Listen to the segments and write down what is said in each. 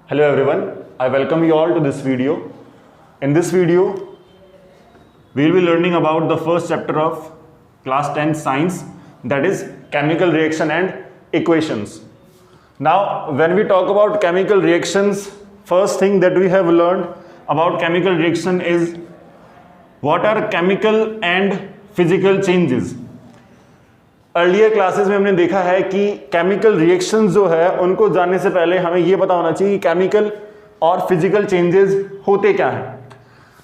Hello everyone, I welcome you all to this video. In this video, we will be learning about the first chapter of class 10 science, that is chemical reaction and equations. Now, when we talk about chemical reactions, first thing that we have learned about chemical reaction is what are chemical and physical changes. Earlier classes में हमने देखा है कि chemical reactions जो है उनको जानने से पहले हमें ये पता होना चाहिए कि केमिकल और फिजिकल चेंजेस होते क्या हैं.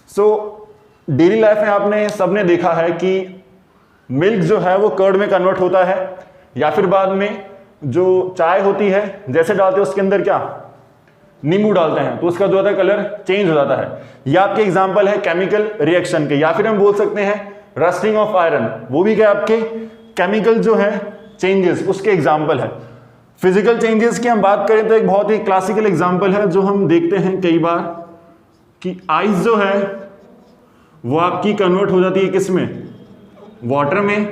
सो डेली लाइफ में आपने सबने देखा है कि मिल्क जो है वो कर्ड में कन्वर्ट होता है, या फिर बाद में जो चाय होती है जैसे डालते हैं उसके अंदर क्या नींबू डालते हैं तो उसका जो होता है कलर चेंज हो जाता है. ये आपके एग्जाम्पल है केमिकल रिएक्शन के. या फिर हम बोल सकते हैं रस्टिंग ऑफ आयरन, वो भी क्या आपके केमिकल जो है चेंजेस उसके एग्जाम्पल है. फिजिकल चेंजेस की हम बात करें तो एक बहुत ही क्लासिकल एग्जाम्पल है जो हम देखते हैं कई बार कि आइस जो है वो आपकी कन्वर्ट हो जाती है किस में, वाटर में.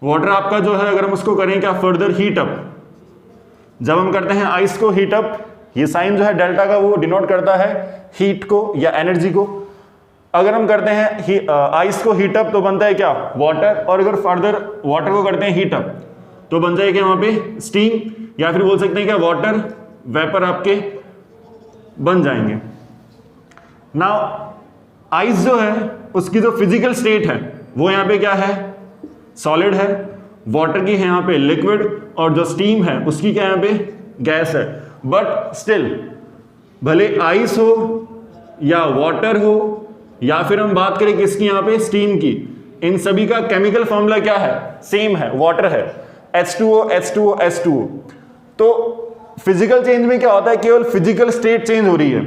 वाटर आपका जो है अगर हम उसको करें क्या फर्दर हीट अप, जब हम करते हैं आइस को हीट अप, ये साइन जो है डेल्टा का वो डिनोट करता है हीट को या एनर्जी को. अगर हम करते हैं आइस को हीट अप तो बनता है क्या वाटर, और अगर फर्दर वाटर को करते हैं हीट अप तो बन जाएगा वहां पे स्टीम, या फिर बोल सकते हैं क्या वाटर वेपर आपके बन जाएंगे. नाउ आइस जो है उसकी जो फिजिकल स्टेट है वो यहाँ पे क्या है सॉलिड है, वाटर की है यहाँ पे लिक्विड, और जो स्टीम है उसकी क्या यहाँ पे गैस है. बट स्टिल भले आइस हो या वाटर हो या फिर हम बात करें किसकी यहाँ पे स्टीम की, इन सभी का केमिकल फॉर्मूला क्या है सेम है, वाटर है, H2O H2O H2O. तो फिजिकल चेंज में क्या होता है केवल फिजिकल स्टेट चेंज हो रही है,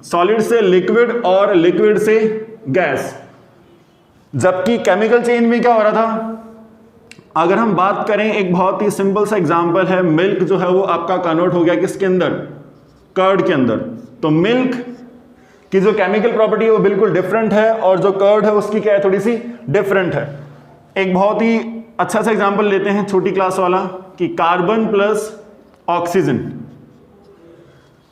सॉलिड से लिक्विड और लिक्विड से गैस. जबकि केमिकल चेंज में क्या हो रहा था, अगर हम बात करें एक बहुत ही सिंपल सा एग्जांपल है, मिल्क जो है वो आपका कन्वर्ट हो गया किसके अंदर, कर्ड के अंदर. तो मिल्क कि जो केमिकल प्रॉपर्टी है वो बिल्कुल डिफरेंट है और जो कर्ड है उसकी क्या है थोड़ी सी डिफरेंट है. एक बहुत ही अच्छा सा एग्जांपल लेते हैं छोटी क्लास वाला कि कार्बन प्लस ऑक्सीजन.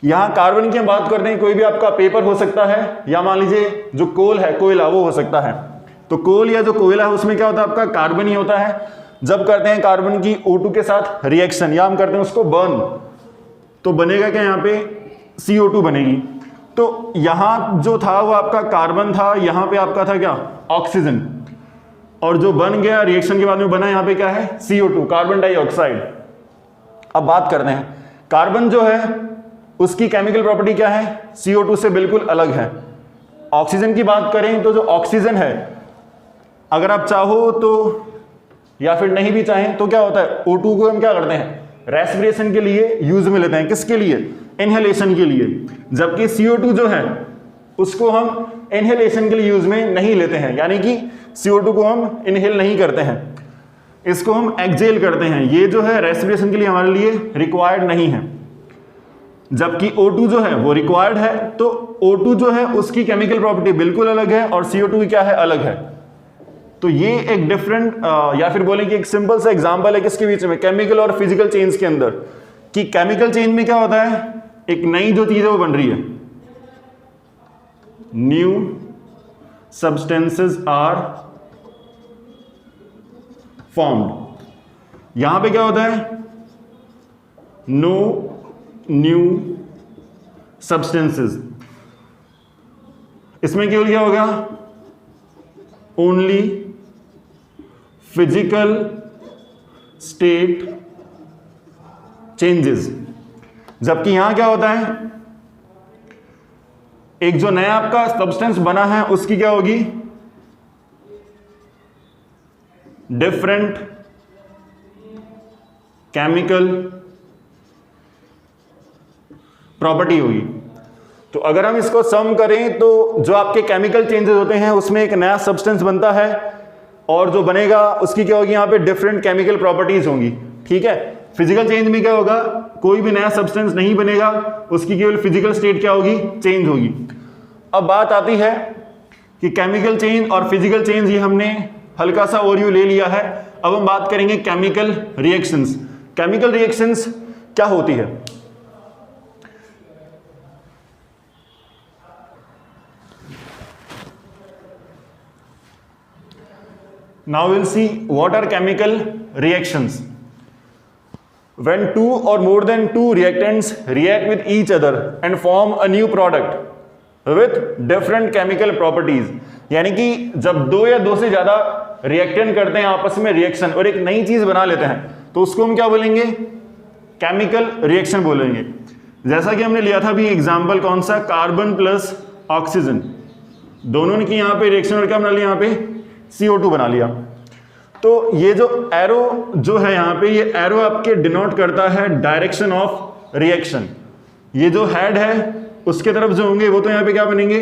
यहां कार्बन की हम बात करते हैं, कोई भी आपका पेपर हो सकता है, या मान लीजिए जो कोल है कोयला वो हो सकता है. तो कोल या जो कोयला है उसमें क्या होता है आपका कार्बन ही होता है. जब करते हैं कार्बन की O2 के साथ रिएक्शन या हम करते हैं उसको बर्न तो बनेगा क्या यहाँ पे CO2 बनेगी. तो यहां जो था वो आपका कार्बन था, यहां पे आपका था क्या ऑक्सीजन, और जो बन गया रिएक्शन के बाद में बना यहां पे क्या है CO2 कार्बन डाइऑक्साइड. अब बात करते हैं कार्बन जो है उसकी केमिकल प्रॉपर्टी क्या है CO2 से बिल्कुल अलग है. ऑक्सीजन की बात करें तो जो ऑक्सीजन है अगर आप चाहो तो या फिर नहीं भी चाहें तो क्या होता है O2 को हम क्या करते हैं रेस्पिरेशन के लिए यूज में लेते हैं, किसके लिए इनहेलेशन के लिए. जबकि CO2 जो है उसको हम इनहेलेशन के लिए यूज में नहीं लेते हैं, यानी कि CO2 को हम इनहेल नहीं करते हैं, इसको हम एक्सहेल करते हैं. ये जो है रेस्पिरेशन के लिए हमारे लिए रिक्वायर्ड नहीं है. जबकि O2 जो है वो रिक्वायर्ड है. तो O2 जो है उसकी केमिकल प्रॉपर्टी बिल्कुल अलग है और CO2 की क्या है अलग है. तो ये एक डिफरेंट या फिर बोले कि एक सिंपल सा एग्जांपल है किसके बीच में केमिकल और फिजिकल चेंज के अंदर, कि केमिकल चेंज में क्या होता है एक नई जो चीज है वो बन रही है, न्यू सब्सटेंसेस आर फॉर्म्ड. यहां पे क्या होता है नो न्यू सब्सटेंसेस. इसमें केवल क्या होगा ओनली फिजिकल स्टेट चेंजेस. जबकि यहां क्या होता है एक जो नया आपका सब्सटेंस बना है उसकी क्या होगी डिफरेंट केमिकल प्रॉपर्टी होगी. तो अगर हम इसको सम करें तो जो आपके केमिकल चेंजेस होते हैं उसमें एक नया सब्सटेंस बनता है और जो बनेगा उसकी क्या होगी यहां पे डिफरेंट केमिकल प्रॉपर्टीज होंगी. ठीक है, फिजिकल चेंज में क्या होगा कोई भी नया सब्सटेंस नहीं बनेगा, उसकी केवल फिजिकल स्टेट क्या होगी चेंज होगी. अब बात आती है कि केमिकल चेंज और फिजिकल चेंज ये हमने हल्का सा ओवरव्यू ले लिया है. अब हम बात करेंगे केमिकल रिएक्शंस. केमिकल रिएक्शंस क्या होती है, now will see what are chemical reactions. When two or more than two reactants react with each other and form a new product with different chemical properties, यानी कि जब दो या दो से ज्यादा रिएक्टेंट करते हैं आपस में रिएक्शन और एक नई चीज बना लेते हैं तो उसको हम क्या बोलेंगे? केमिकल रिएक्शन बोलेंगे. जैसा कि हमने लिया था अभी एग्जांपल कौन सा? कार्बन प्लस ऑक्सीजन, दोनों ने की यहाँ पे रिएक्शन और क्या बना लिया? यहाँ पे CO2 बना लिया. तो ये जो एरो जो है यहाँ पे, ये एरो आपके डिनोट करता है डायरेक्शन ऑफ रिएक्शन. ये जो हेड है उसके तरफ जो होंगे वो तो यहाँ पे क्या बनेंगे?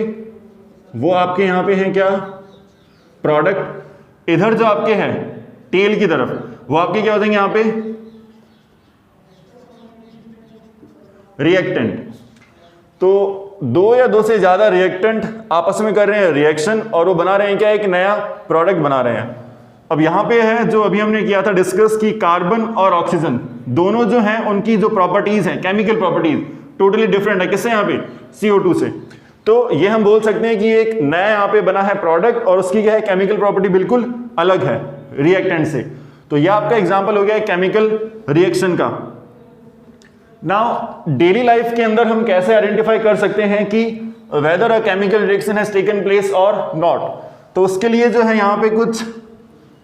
वो आपके यहाँ पे हैं क्या? प्रोडक्ट. इधर जो आपके हैं टेल की तरफ वो आपके क्या हो जाएंगे? यहाँ पे रिएक्टेंट. तो दो या दो से ज्यादा रिएक्टेंट आपस में कर रहे हैं रिएक्शन और वो बना रहे हैं क्या? एक नया प्रोडक्ट बना रहे हैं. अब यहां पे है जो अभी हमने किया था डिस्कस की कार्बन और ऑक्सीजन दोनों जो हैं उनकी जो प्रॉपर्टीज हैं, केमिकल प्रॉपर्टीज टोटली डिफरेंट है. किससे? यहाँ पे CO2 से. तो ये हम बोल सकते हैं कि एक नया यहाँ पे बना है प्रोडक्ट और उसकी क्या है? केमिकल प्रॉपर्टी बिल्कुल अलग है रिएक्टेंट से. तो यह आपका एग्जाम्पल हो गया केमिकल रिएक्शन का. नाउ डेली लाइफ के अंदर हम कैसे आइडेंटिफाई कर सकते हैं कि whether a chemical reaction has taken place और नॉट? तो उसके लिए जो है यहाँ पे कुछ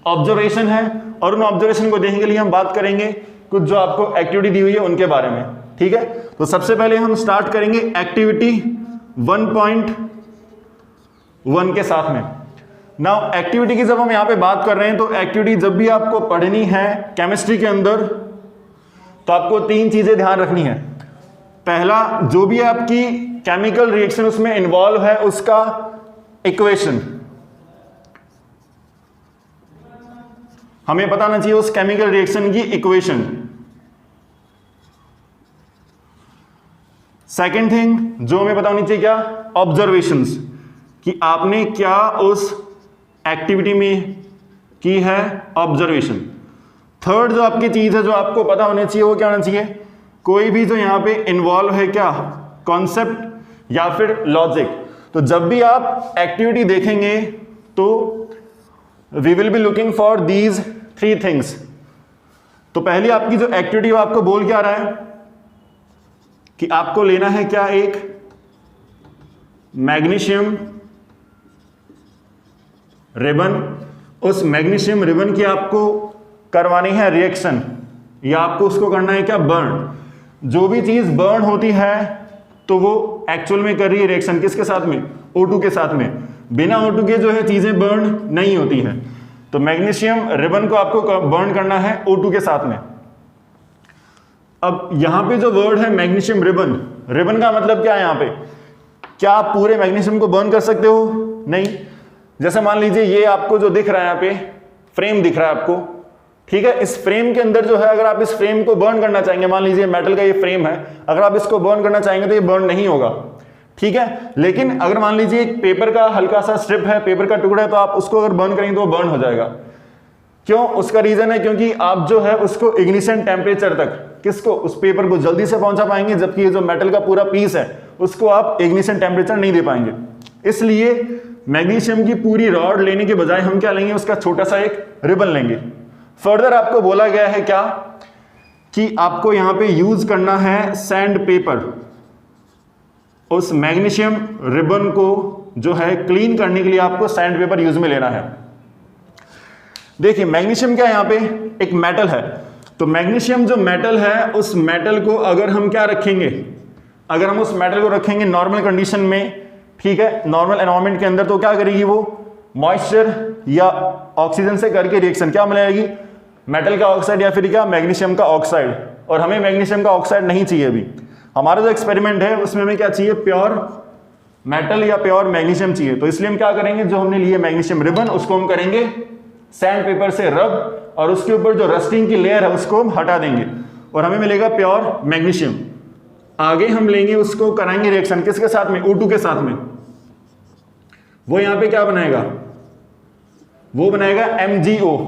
ऑब्जर्वेशन है और उन ऑब्जर्वेशन को देखने के लिए हम बात करेंगे कुछ जो आपको एक्टिविटी दी हुई है उनके बारे में. ठीक है, तो सबसे पहले हम स्टार्ट करेंगे एक्टिविटी 1.1 के साथ में. नाउ एक्टिविटी की जब हम यहां पे बात कर रहे हैं तो एक्टिविटी जब भी आपको पढ़नी है केमिस्ट्री के अंदर तो आपको तीन चीजें ध्यान रखनी है. पहला, जो भी आपकी केमिकल रिएक्शन उसमें इन्वॉल्व है उसका इक्वेशन हमें पता ना चाहिए, उस केमिकल रिएक्शन की इक्वेशन. सेकेंड थिंग जो हमें पता होनी चाहिए क्या? ऑब्जर्वेशंस, कि आपने क्या उस एक्टिविटी में की है ऑब्जर्वेशन. थर्ड जो आपकी चीज है जो आपको पता होनी चाहिए वो क्या होना चाहिए? कोई भी जो यहां पे इन्वॉल्व है क्या? कॉन्सेप्ट या फिर लॉजिक. तो जब भी आप एक्टिविटी देखेंगे तो we will be looking for these three things. तो पहली आपकी जो एक्टिविटी वो आपको बोल क्या रहा है कि आपको लेना है क्या? एक मैग्नीशियम रिबन. उस मैग्नीशियम रिबन की आपको करवानी है रिएक्शन या आपको उसको करना है क्या? बर्न. जो भी चीज बर्न होती है तो वो एक्चुअल में कर रही है रिएक्शन किसके साथ में? O2 के साथ में. बिना O2 के जो है चीजें बर्न नहीं होती है. तो मैग्नीशियम रिबन को आपको बर्न करना है O2 के साथ में. अब यहां पे जो वर्ड है मैग्नीशियम रिबन, रिबन का मतलब क्या है यहां पे? क्या आप पूरे मैग्नीशियम को बर्न कर सकते हो? नहीं. जैसे मान लीजिए ये आपको जो दिख रहा है यहां पे फ्रेम दिख रहा है आपको, ठीक है. इस फ्रेम के अंदर जो है अगर आप इस फ्रेम को बर्न करना चाहेंगे, मान लीजिए मेटल का ये फ्रेम है, अगर आप इसको बर्न करना चाहेंगे तो ये बर्न नहीं होगा. ठीक है. लेकिन अगर मान लीजिए एक पेपर का हल्का सा स्ट्रिप है, पेपर का टुकड़ा है, तो आप उसको अगर बर्न करेंगे तो वो बर्न हो जाएगा. क्यों? उसका रीजन है क्योंकि आप जो है उसको इग्निशन टेम्परेचर तक, किसको? उस पेपर को जल्दी से पहुंचा पाएंगे, जबकि ये जो मेटल का पूरा पीस है उसको आप इग्निशन टेम्परेचर नहीं दे पाएंगे. इसलिए मैग्नीशियम की पूरी रॉड लेने के बजाय हम क्या लेंगे? उसका छोटा सा एक रिबन लेंगे. फर्दर आपको बोला गया है क्या कि आपको यहां पे यूज करना है सैंड पेपर. उस मैग्नीशियम रिबन को जो है क्लीन करने के लिए आपको सैंड पेपर यूज में लेना है. देखिए मैग्नीशियम क्या है? यहां पे एक मेटल है. तो मैग्नीशियम जो मेटल है उस मेटल को अगर हम क्या रखेंगे? अगर हम उस मेटल को रखेंगे नॉर्मल कंडीशन में, ठीक है, नॉर्मल एनवायरनमेंट के अंदर, तो क्या करेगी वो? मॉइस्चर या ऑक्सीजन से करके रिएक्शन क्या मिलाएगी? मेटल का ऑक्साइड या फिर क्या? मैग्नीशियम का ऑक्साइड. और हमें मैग्नीशियम का ऑक्साइड नहीं चाहिए अभी. हमारा जो एक्सपेरिमेंट है उसमें हमें क्या चाहिए? प्योर मेटल या प्योर मैग्नीशियम चाहिए. तो इसलिए हम क्या करेंगे? जो हमने लिए मैग्नीशियम रिबन उसको हम करेंगे सैंड पेपर से रब और उसके ऊपर जो रस्टिंग की लेयर है उसको हम हटा देंगे और हमें मिलेगा प्योर मैग्नीशियम. आगे हम लेंगे उसको कराएंगे रिएक्शन किसके साथ में? O2 के साथ में. वो यहां पे क्या बनाएगा? वो बनाएगा MgO,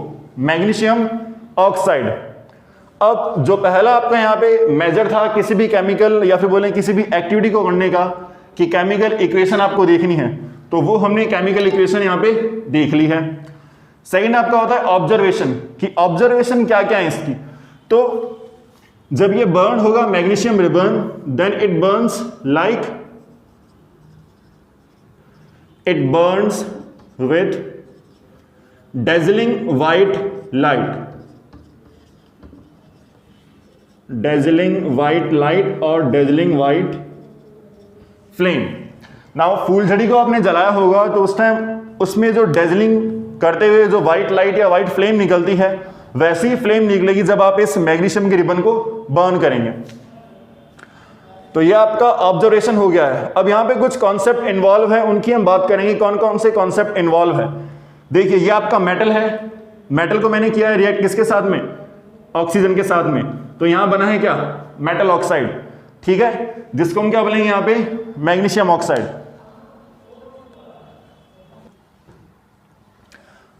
मैग्नीशियम ऑक्साइड. अब जो पहला आपका यहां पे मेजर था किसी भी केमिकल या फिर बोले किसी भी एक्टिविटी को करने का कि केमिकल इक्वेशन आपको देखनी है, तो वो हमने केमिकल इक्वेशन यहां पे देख ली है. सेकंड आपका होता है ऑब्जर्वेशन, कि ऑब्जर्वेशन क्या क्या है इसकी। तो जब ये बर्न होगा magnesium ribbon, then it burns like, it burns with dazzling white light, dazzling white light और डेजलिंग वाइट फ्लेम। नाउ फूलझड़ी को आपने जलाया होगा तो उस टाइम उसमें जो डेजलिंग करते हुए जो व्हाइट लाइट या व्हाइट फ्लेम निकलती है, वैसी ही फ्लेम निकलेगी जब आप इस मैग्नीशियम के रिबन को बर्न करेंगे। तो ये आपका ऑब्जर्वेशन हो गया है। अब यहां पे कुछ कॉन्सेप्ट इन्वॉल्व है, उनकी हम बात करेंगे, कौन कौन से कॉन्सेप्ट इन्वॉल्व है। देखिए ये आपका मेटल है, मेटल को मैंने किया है रिएक्ट किसके साथ में, ऑक्सीजन के साथ में, तो यहां बना है क्या, मेटल ऑक्साइड, ठीक है, जिसको हम क्या बोलेंगे यहां पे, मैग्नीशियम ऑक्साइड।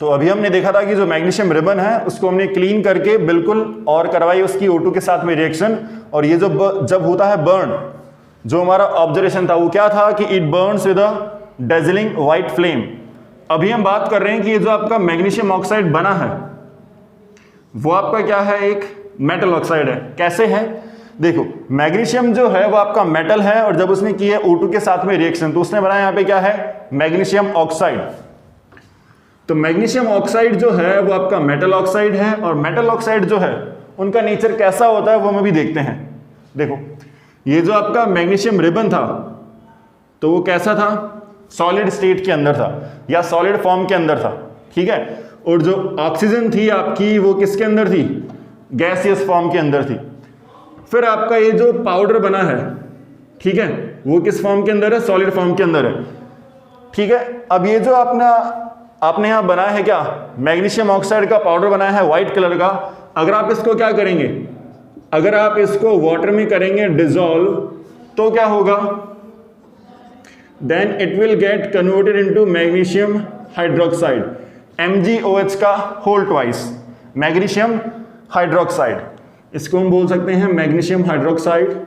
तो अभी हमने देखा था कि जो मैग्नीशियम रिबन है उसको हमने क्लीन करके बिल्कुल और करवाई उसकी O2 के साथ में रिएक्शन, और ये जो जब होता है बर्न, जो हमारा ऑब्जर्वेशन था वो क्या था कि it burns with a dazzling white flame. अभी हम बात कर रहे हैं कि ये जो आपका मैग्नीशियम ऑक्साइड बना है वो आपका क्या है, एक मेटल ऑक्साइड है। कैसे है, देखो मैग्नीशियम जो है वो आपका मेटल है, और जब उसने की है O2 के साथ में रिएक्शन तो उसने बनाया यहां पे क्या है, मैग्नीशियम ऑक्साइड। तो मैग्नीशियम ऑक्साइड जो है वो आपका मेटल ऑक्साइड है, और मेटल ऑक्साइड जो है उनका नेचर कैसा होता है वो हम अभी देखते हैं। देखो ये जो आपका मैग्नीशियम रिबन था तो वो कैसा था, सॉलिड स्टेट के अंदर था या सॉलिड फॉर्म के अंदर था, ठीक है, और जो ऑक्सीजन थी आपकी वो किसके अंदर थी, गैसियस फॉर्म के अंदर थी। फिर आपका ये जो पाउडर बना है, ठीक है, वो किस फॉर्म के अंदर है, सॉलिड फॉर्म के अंदर है, ठीक है। अब ये जो आपने यहां बनाया है क्या, मैग्नीशियम ऑक्साइड का पाउडर बनाया है व्हाइट कलर का, अगर आप इसको क्या करेंगे, अगर आप इसको वाटर में करेंगे डिसॉल्व तो क्या होगा, then it will get converted into magnesium hydroxide, MgOH का होल ट्वाइस, मैग्नीशियम हाइड्रोक्साइड, इसको हम बोल सकते हैं मैग्नीशियम हाइड्रोक्साइड।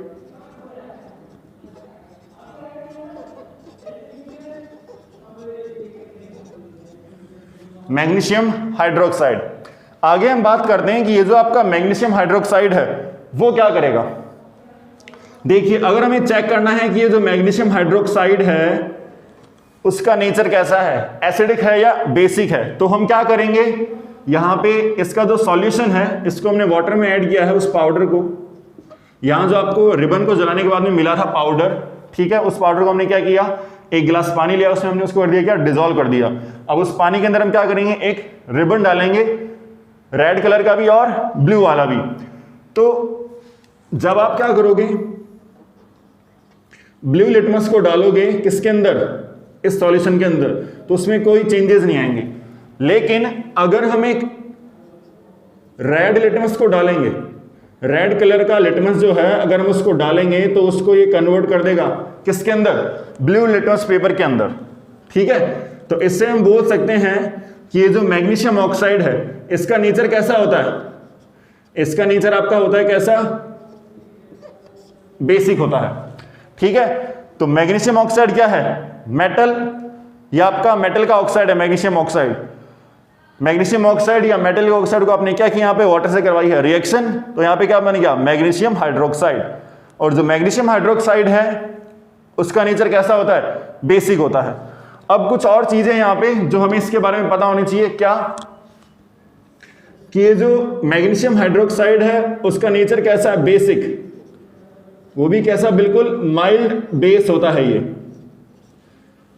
Magnesium hydroxide. आगे हम बात करते हैं कि ये जो आपका मैग्नीशियम हाइड्रोक्साइड है वो क्या करेगा। देखिए अगर हमें चेक करना है कि ये जो मैग्नीशियम हाइड्रोक्साइड है उसका नेचर कैसा है, एसिडिक है या बेसिक है, तो हम क्या करेंगे, यहां पे इसका जो सॉल्यूशन है इसको हमने वाटर में ऐड किया है, उस पाउडर को, यहां जो आपको रिबन को जलाने के बाद में मिला था पाउडर, ठीक है, उस पाउडर को हमने क्या किया, एक गिलास पानी लिया, उसमें हमने उसको कर दिया क्या, डिसॉल्व कर दिया। अब उस पानी के अंदर हम क्या करेंगे, एक रिबन डालेंगे, रेड कलर का भी और ब्लू वाला भी। तो जब आप क्या करोगे, ब्लू लिटमस को डालोगे किसके अंदर, इस सॉल्यूशन के अंदर, तो उसमें कोई चेंजेस नहीं आएंगे। लेकिन अगर हम एक रेड लिटमस को डालेंगे, रेड कलर का लिटमस जो है अगर हम उसको डालेंगे तो उसको ये कन्वर्ट कर देगा किसके अंदर, ब्लू लिटमस पेपर के अंदर, ठीक है। तो इससे हम बोल सकते हैं कि ये जो मैग्नीशियम ऑक्साइड है इसका नेचर कैसा होता है, इसका नेचर आपका होता है कैसा, बेसिक होता है, ठीक है। तो मैग्नीशियम ऑक्साइड क्या है, मेटल, या आपका मेटल का ऑक्साइड है मैग्नीशियम ऑक्साइड। मैग्नीशियम ऑक्साइड या मेटल ऑक्साइड को आपने क्या किया, यहां पे वाटर से करवाई है रिएक्शन, तो यहां पे क्या बन गया, मैग्नीशियम हाइड्रोक्साइड। और जो मैग्नीशियम हाइड्रोक्साइड है उसका नेचर कैसा होता है, बेसिक होता है। अब कुछ और चीजें यहां पे जो हमें इसके बारे में पता होनी चाहिए, क्या कि ये जो मैग्नीशियम हाइड्रोक्साइड है उसका नेचर कैसा है, बेसिक, वो भी कैसा, बिल्कुल माइल्ड बेस होता है ये,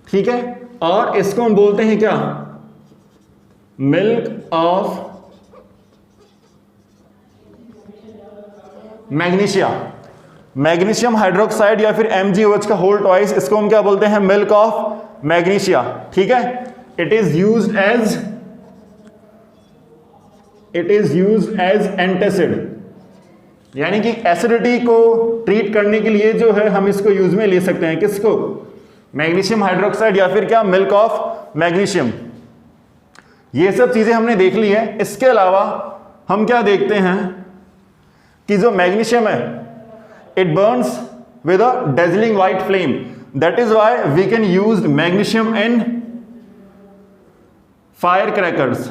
ठीक है। और इसको हम बोलते हैं क्या, milk of magnesia, magnesium hydroxide या फिर MgOH का होल ट्वाइस, इसको हम क्या बोलते हैं, मिल्क ऑफ मैग्नीशिया, ठीक है। It is used as antacid, यानी कि एसिडिटी को ट्रीट करने के लिए जो है हम इसको यूज में ले सकते हैं, किसको, मैग्नीशियम हाइड्रोक्साइड या फिर क्या, मिल्क ऑफ मैग्नीशियम। ये सब चीजें हमने देख ली है। इसके अलावा हम क्या देखते हैं कि जो मैग्नीशियम है it burns with a dazzling white flame, that is why we can use magnesium in firecrackers,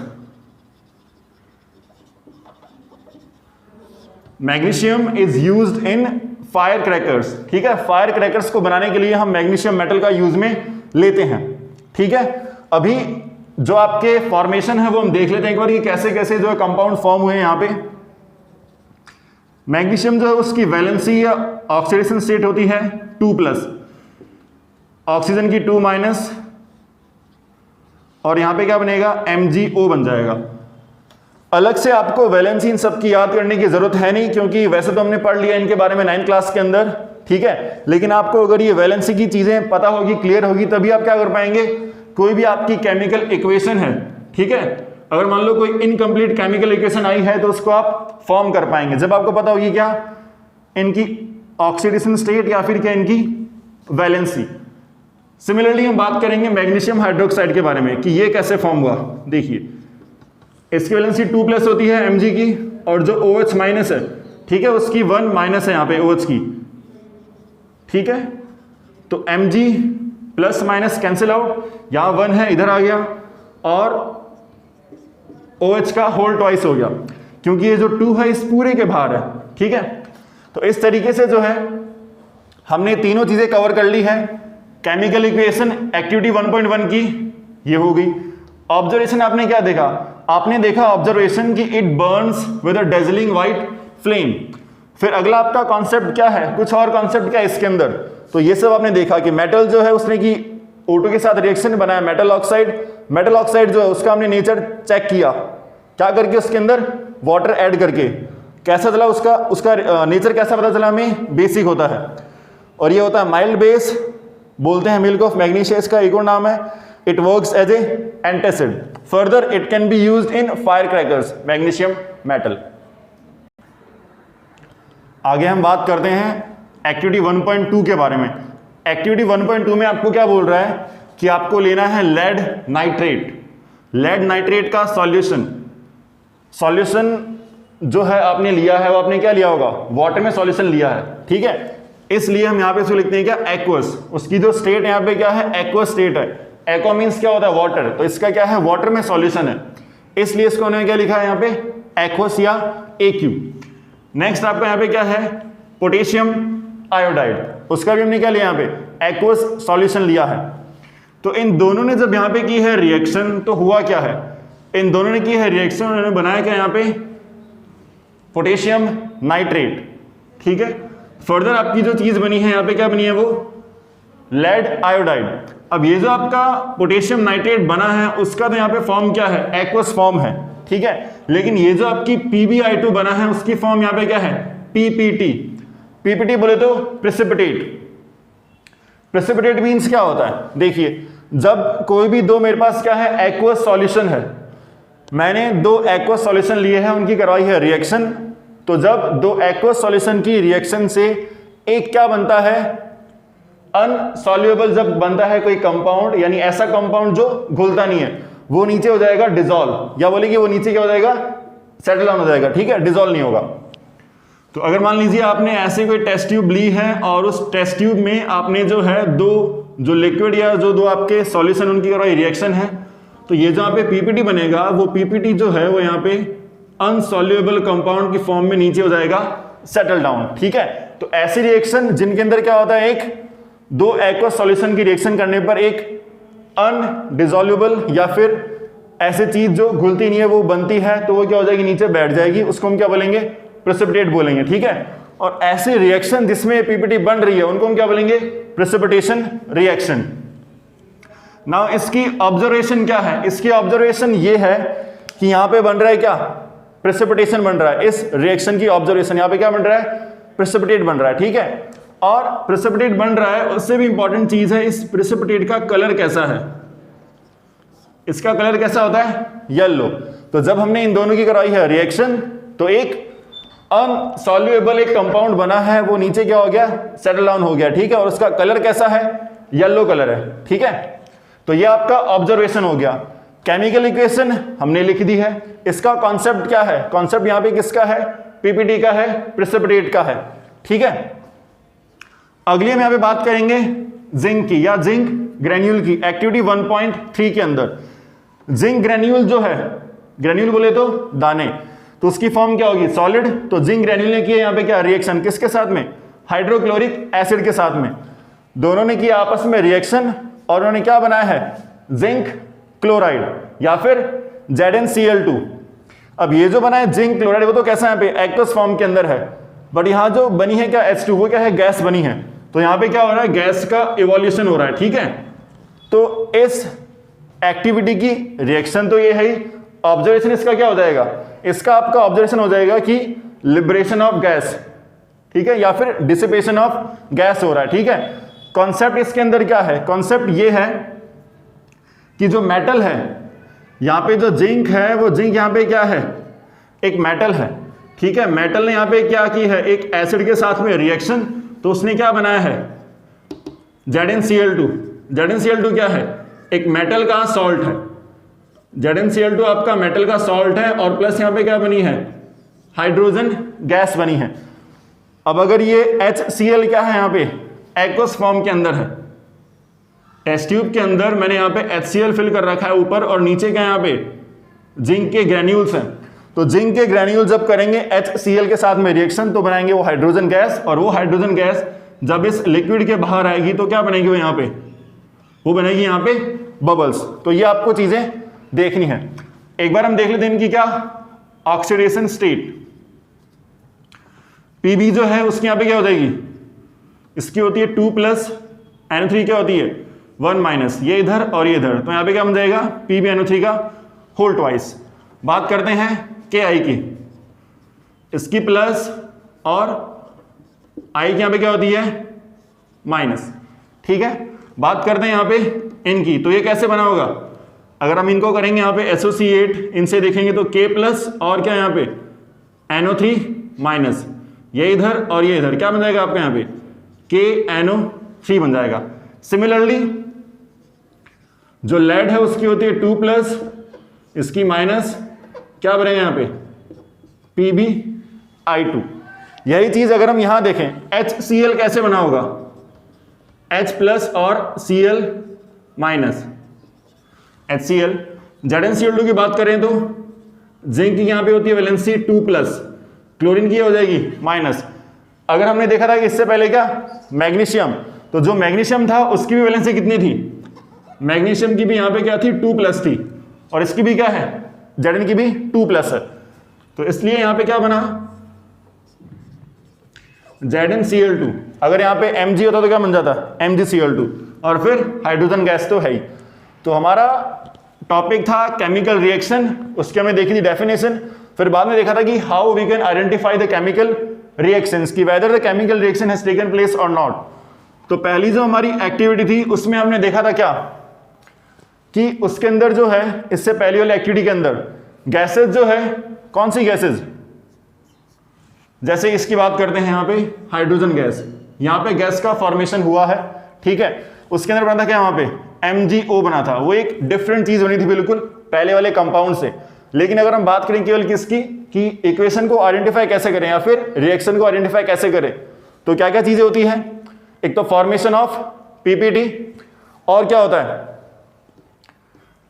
magnesium is used in firecrackers, ठीक है, फायर क्रैकर्स को बनाने के लिए हम मैग्नीशियम मेटल का यूज में लेते हैं, ठीक है। अभी जो आपके फॉर्मेशन है वो हम देख लेते हैं एक बार कि कैसे कैसे जो है कंपाउंड फॉर्म हुए हैं यहां पे। मैग्नीशियम जो है उसकी वैलेंसी या ऑक्सीडेशन स्टेट होती है 2+, ऑक्सीजन की 2-, और यहां पे क्या बनेगा, MgO बन जाएगा। अलग से आपको वैलेंसी इन सब की याद करने की जरूरत है नहीं, क्योंकि वैसे तो हमने पढ़ लिया इनके बारे में 9th क्लास के अंदर, ठीक है। लेकिन आपको अगर ये वैलेंसी की चीजें पता होगी, क्लियर होगी, तभी आप क्या कर पाएंगे, कोई भी आपकी केमिकल इक्वेशन है, ठीक है, अगर मान लो कोई इनकम्प्लीट केमिकल इक्वेशन आई है तो उसको आप फॉर्म कर पाएंगे जब आपको पता होगी क्या, इनकी ऑक्सीडेशन स्टेट या फिर क्या इनकी वैलेंसी। सिमिलरली हम बात करेंगे मैग्नीशियम हाइड्रोक्साइड के बारे में कि ये कैसे फॉर्म हुआ। देखिए इसकी वैलेंसी 2+ होती है Mg की, और जो OH- है, ठीक है, उसकी 1- है यहाँ पे OH की, ठीक है। तो Mg+- कैंसिल आउट, यहाँ 1 है इधर आ गया, और OH का होल ट्वाइस हो गया, क्योंकि ये जो 2 है इस पूरे के बाहर है, ठीक है। तो इस तरीके से जो है हमने तीनों चीजें कवर कर ली है। केमिकल इक्वेशन एक्टिविटी 1.1 की ये हो गई। ऑब्जर्वेशन आपने क्या देखा, आपने देखा ऑब्जर्वेशन की it burns with a dazzling white flame. फिर अगला आपका कॉन्सेप्ट क्या है, कुछ और कॉन्सेप्ट क्या है इसके अंदर, तो ये सब आपने देखा कि मेटल जो है उसने की O2 के साथ रिएक्शन बनाया मेटल ऑक्साइड। मेटल ऑक्साइड जो है उसका हमने नेचर चेक किया, क्या करके, उसके अंदर वाटर ऐड करके। कैसा चला उसका नेचर कैसा पता चला हमें, बेसिक होता है, और ये होता है माइल्ड बेस, बोलते हैं मिल्क ऑफ मैग्नीशिया, इसका एक और नाम है। It works as a antacid. Further it can be used in firecrackers, magnesium metal. आगे हम बात करते हैं एक्टिविटी 1.2 के बारे में। एक्टिविटी 1.2 में आपको क्या बोल रहा है कि आपको लेना है लेड नाइट्रेट। लेड नाइट्रेट का सॉल्यूशन जो है आपने लिया है, वो आपने क्या लिया होगा, वाटर में सॉल्यूशन लिया है, ठीक है। इसलिए हम यहां पे इसको लिखते हैं क्या, एक्वस। उसकी जो स्टेट यहां पे क्या है, एक्वस स्टेट है। एक्वा मींस क्या होता है, वाटर, तो इसका क्या है, वाटर में सॉल्यूशन है, इसलिए इसको उन्होंने क्या लिखा है यहां पे, एक्वस या AQ। नेक्स्ट आपका यहां पे क्या है, पोटेशियम आयोडाइड, उसका भी हमने क्या लिया यहां पे, एक्वस सॉल्यूशन लिया है। तो इन दोनों ने जब यहां पे की है रिएक्शन, तो हुआ क्या है, इन दोनों ने की है रिएक्शन, उन्होंने बनाया क्या यहां पे, पोटेशियम नाइट्रेट, ठीक है। फर्दर आपकी जो चीज बनी है यहां पे क्या बनी है, वो लेड आयोडाइड। अब ये जो आपका पोटेशियम नाइट्रेट बना है उसका तो यहां पे फॉर्म क्या है, एक्वस फॉर्म है, ठीक है। लेकिन ये जो आपकी PbI2 बना है उसकी फॉर्म यहां पे क्या है, PPT। PPT बोले तो प्रेसिपिटेट। प्रेसिपिटेट मींस क्या होता है, देखिए जब कोई भी दो मेरे पास क्या है, एक्वस सॉल्यूशन है, मैंने 2 एक्वस सॉल्यूशन लिए हैं, उनकी करवाई है रिएक्शन। तो जब 2 एक्वस सॉल्यूशन की रिएक्शन से एक क्या बनता है, अनसॉल्युबल जब बनता है कोई कंपाउंड, यानी ऐसा कंपाउंड जो घुलता नहीं है, वो नीचे हो जाएगा डिसॉल्व, या बोले कि वो नीचे क्या हो जाएगा, सेटल डाउन हो जाएगा, ठीक है, डिसॉल्व नहीं होगा। तो अगर मान लीजिए आपने ऐसे कोई टेस्ट ट्यूब ली है और उस टेस्ट ट्यूब में आपने जो है 2 जो लिक्विड या जो 2 आपके सॉल्यूशन उनकी करवाई रिएक्शन है, तो ये जो यहाँ पे PPT बनेगा, वो PPT जो है वो यहाँ पे अनसॉल्युबल कंपाउंड की फॉर्म में नीचे हो जाएगा, सेटल डाउन, ठीक है। तो ऐसी रिएक्शन जिनके अंदर क्या होता है, एक 2 एक्वस सॉल्यूशन की रिएक्शन करने पर एक अनडिसॉल्युबल या फिर ऐसी चीज जो घुलती नहीं है वो बनती है, तो वो क्या हो जाएगी, नीचे बैठ जाएगी, उसको हम क्या बोलेंगे, प्रेसिपिटेट बोलेंगे, ठीक है। और ऐसी रिएक्शन जिसमें PPT बन रही है उनको हम क्या बोलेंगे, प्रेसिपिटेशन रिएक्शन। नाउ इसकी ऑब्जर्वेशन क्या है, इसकी ऑब्जर्वेशन ये है कि यहां पे बन रहा है क्या, प्रेसिपिटेशन बन रहा है। इस रिएक्शन की ऑब्जर्वेशन, यहां पे क्या बन रहा है, प्रेसिपिटेट बन रहा है, ठीक है। और प्रेसिपिटेट बन रहा है, उससे भी इंपॉर्टेंट चीज है इस प्रेसिपिटेट का कलर कैसा है। इसका कलर कैसा होता है, येलो। तो जब हमने इन दोनों की करवाई है रिएक्शन, तो एक अनसॉल्युबल एक कंपाउंड बना है, वो नीचे क्या हो गया, सेटल डाउन हो गया, ठीक है। और उसका कलर कैसा है, येलो कलर है, ठीक है। तो ये आपका ऑब्जर्वेशन हो गया। केमिकल इक्वेशन हमने लिख दी है। इसका कॉन्सेप्ट क्या है, कॉन्सेप्ट यहां पे किसका है, PPT का है, प्रेसिपिटेट का है, ठीक है। अगली हम यहां पे बात करेंगे जिंक की या जिंक ग्रेन्यूल की, एक्टिविटी 1.3 के अंदर। जिंक ग्रेन्यूल जो है, ग्रेन्यूल बोले तो दाने, तो उसकी फॉर्म क्या होगी, सॉलिड। तो जिंक ग्रेन्यूल ने किया यहाँ पे क्या रिएक्शन, किसके साथ में, हाइड्रोक्लोरिक एसिड के साथ में, दोनों ने किया आपस में रिएक्शन और उन्होंने क्या बनाया है, जिंक क्लोराइड या फिर ZnCl2। अब ये जो बना है जिंक क्लोराइड वो तो कैसा यहाँ पे एक्वस फॉर्म के अंदर है, बट यहाँ जो बनी है क्या H2 वो क्या है, गैस बनी है। तो यहाँ पे क्या हो रहा है, गैस का इवोल्यूशन हो रहा है, ठीक है। तो इस एक्टिविटी की रिएक्शन तो ये है ही, ऑब्जर्वेशन इसका क्या हो जाएगा, इसका आपका ऑब्जर्वेशन हो जाएगा कि लिबरेशन ऑफ गैस, ठीक है, या फिर डिसिपेशन ऑफ गैस हो रहा है, ठीक है। कॉन्सेप्ट इसके अंदर क्या है, कॉन्सेप्ट ये है कि जो मेटल है यहाँ पे, जो जिंक है वो जिंक यहाँ पे क्या है, एक मेटल है, ठीक है। मेटल ने यहाँ पे क्या की है, एक एसिड के साथ में रिएक्शन, तो उसने क्या बनाया है, ZnCl2। ZnCl2 क्या है, एक मेटल का सॉल्ट है। ZnCl2 आपका मेटल का सॉल्ट है और प्लस यहाँ पे क्या बनी है, हाइड्रोजन गैस बनी है। अब अगर ये HCl क्या है, यहाँ पे एक्वस फॉर्म के अंदर है, टेस्ट ट्यूब के अंदर मैंने यहाँ पे HCl फिल कर रखा है ऊपर, और नीचे क्या यहाँ पे जिंक के ग्रेन्यूल्स हैं। तो जिंक के ग्रेन्यूल जब करेंगे HCl के साथ में रिएक्शन तो बनाएंगे वो हाइड्रोजन गैस, और वो हाइड्रोजन गैस जब इस लिक्विड के बाहर आएगी तो क्या बनेगी, वो यहाँ पे वो बनेगी यहाँ पे बबल्स। तो ये आपको चीजें देखनी है। एक बार हम देख लेते हैं इनकी क्या ऑक्सीडेशन स्टेट। Pb जो है उसकी यहाँ पे क्या हो जाएगी, इसकी होती है 2+ NO3 क्या होती है 1-, ये इधर और ये इधर, तो यहाँ पे क्या बन जाएगा PbNO3 का होल ट्वाइस। बात करते हैं Ki की, इसकी प्लस और I की यहाँ पे क्या होती है माइनस, ठीक है। बात करते हैं यहाँ पे इनकी, तो ये कैसे बना होगा, अगर हम इनको करेंगे यहाँ पे एसोसिएट, इनसे देखेंगे तो K+ और क्या यहाँ पे NO3-, ये इधर और ये इधर क्या बन जाएगा आपका यहाँ पे KNO3 बन जाएगा। सिमिलरली जो लेड है उसकी होती है 2+, इसकी माइनस, क्या बनेगा यहाँ पे PbI2। यही चीज अगर हम यहां देखें HCl कैसे बना होगा, H+ और Cl-, HCl। ZnCl2 की बात करें तो जिंक की यहां पे होती है वैलेंसी 2+, क्लोरीन की हो जाएगी माइनस। अगर हमने देखा था कि इससे पहले क्या मैग्नीशियम, तो जो मैग्नीशियम था उसकी भी वैलेंसी कितनी थी, मैग्नीशियम की भी यहां पे क्या थी 2+ थी, और इसकी भी क्या है Zn की भी 2+ है। तो इसलिए यहां पे क्या बना ZnCl2। अगर यहां पे Mg होता तो क्या बन जाता MgCl2, और फिर हाइड्रोजन गैस तो है ही। तो हमारा टॉपिक था केमिकल रिएक्शन, उसके हमने देखी थी डेफिनेशन, फिर बाद में देखा था कि how we can identify the chemical reactions, की whether the chemical reaction has taken place और नॉट। तो पहली जो हमारी एक्टिविटी थी उसमें हमने देखा था क्या कि उसके अंदर जो है, इससे पहली वाली एक्टिविटी के अंदर गैसेज जो है, कौन सी गैसेज, जैसे इसकी बात करते हैं यहाँ पे हाइड्रोजन गैस, यहाँ पे गैस का फॉर्मेशन हुआ है, ठीक है। उसके अंदर बना था क्या, वहां पे MgO बना था, वो एक डिफरेंट चीज बनी थी बिल्कुल पहले वाले कंपाउंड से। लेकिन अगर हम बात करें केवल किसकी, कि इक्वेशन को आइडेंटिफाई कैसे करें या फिर रिएक्शन को आइडेंटिफाई कैसे करें, तो क्या क्या चीजें होती हैं, एक तो फॉर्मेशन ऑफ PPT, और क्या होता है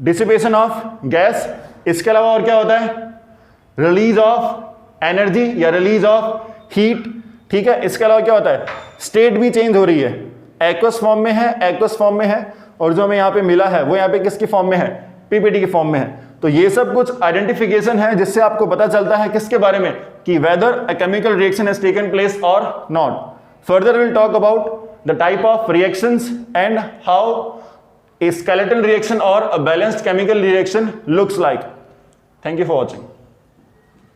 डिसिपेशन ऑफ गैस, इसके अलावा और क्या होता है रिलीज ऑफ एनर्जी या रिलीज ऑफ हीट, ठीक है। इसके अलावा क्या होता है स्टेट भी चेंज हो रही है, एक्वस फॉर्म में है, एक्वस फॉर्म में है, और जो हमें यहाँ पे मिला है वो यहाँ पे किसकी फॉर्म में है, PPT की फॉर्म में है। तो ये सब कुछ आइडेंटिफिकेशन है जिससे आपको पता चलता है किसके बारे में, कि whether a chemical reaction has taken place और not. Further will talk about the type of reactions and how a skeletal reaction or a balanced chemical reaction looks like. Thank you for watching.